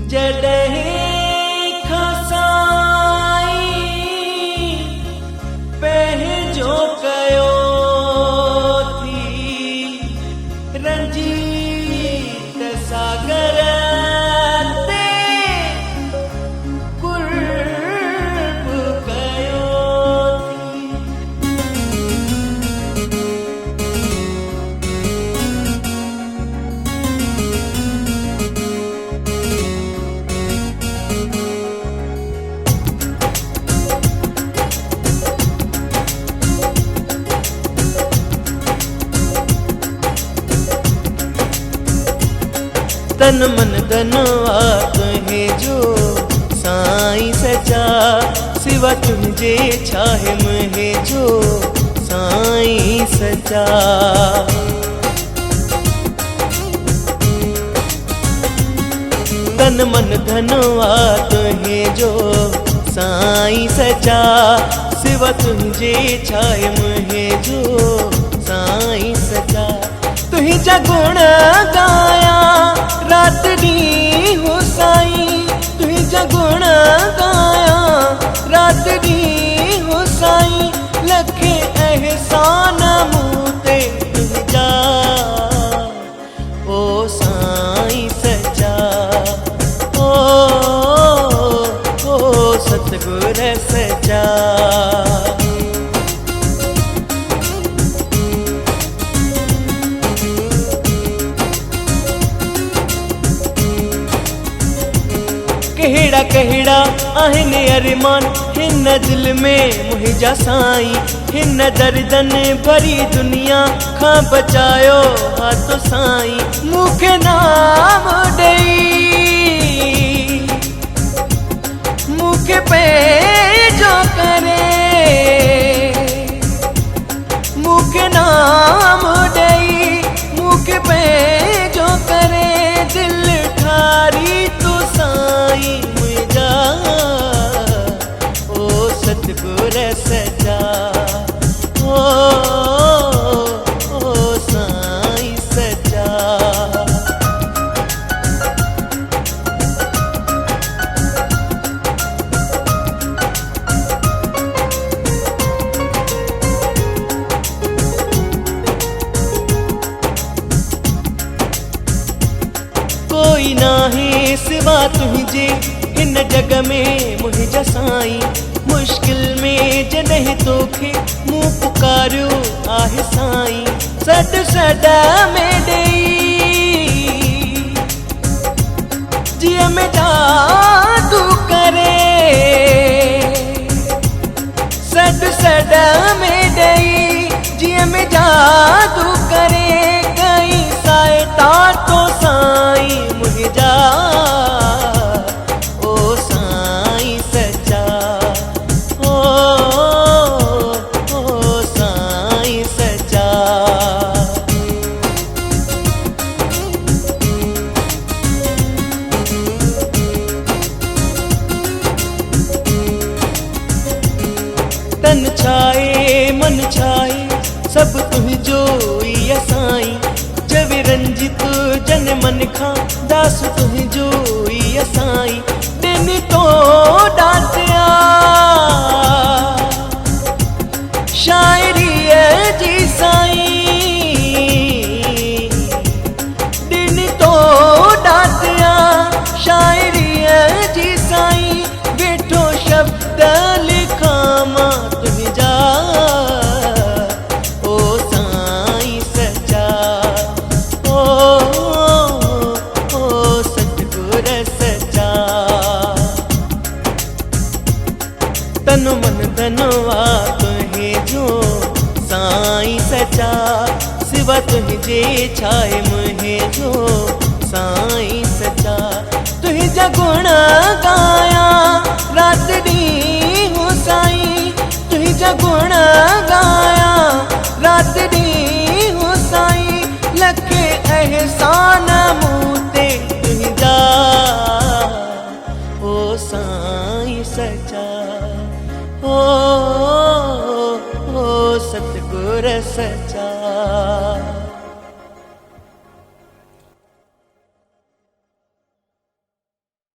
जॾहिं खां साईं पंहिंजो कयो थी रंजीत सागर ते कुर्ब कयो तन मन धनवा तुहे जो साईं सचा सिवा तुझे छाहे मुहे जो साईं सचा तन मन धनवा तुहे जो साईं सचा सिवा तुझे छाहे मुहे जो साईं सचा तुही जा गुण गाया रात डी हो साईं तुही जा गुण गाया रात डी हो साईं लखे एहसान मूते तुझा ओ साईं सचा ओ सतगुर सचा कहिड़ा कहिड़ा आहिनि अरमान हिन दिल में मुहिंजा साईं हिन दर्दन भरी दुनिया खां बचायो हाथ साईं मूंखे नाम ॾेई मूंखे पंहिंजो करे मूंखे नाम ॾेई मूंखे पंहिंजो करे दिल ठारी तू साईं मुझा ओ सतगुर सचा ओ साईं सचा कोई नाहे सिवा तुझे हिन जग में मुझा साईं मुश्किल में जॾहिं तोखे मूं पुकारियो आहे साईं सॾ सॾ में ॾेई जीअं में जादू करे सॾ सॾ में ॾेई जीअं में जादू करे कई साइता तो साईं मुझा ओ साईं सचा ओ साईं सचा तन छाए मन छाए सब तुझो ई साईं जवे रंजित जन मन खां दास तुझो ई साईं दिन तो डांटिया शायरीअ जी साईं दिन तो डांटिया शायरीअ जी साईं वेठो शब्द लिखां मां तुझा ओ साईं सचा तन मन धनवा तुहे जो साईं सचा सिवा तुझे छाए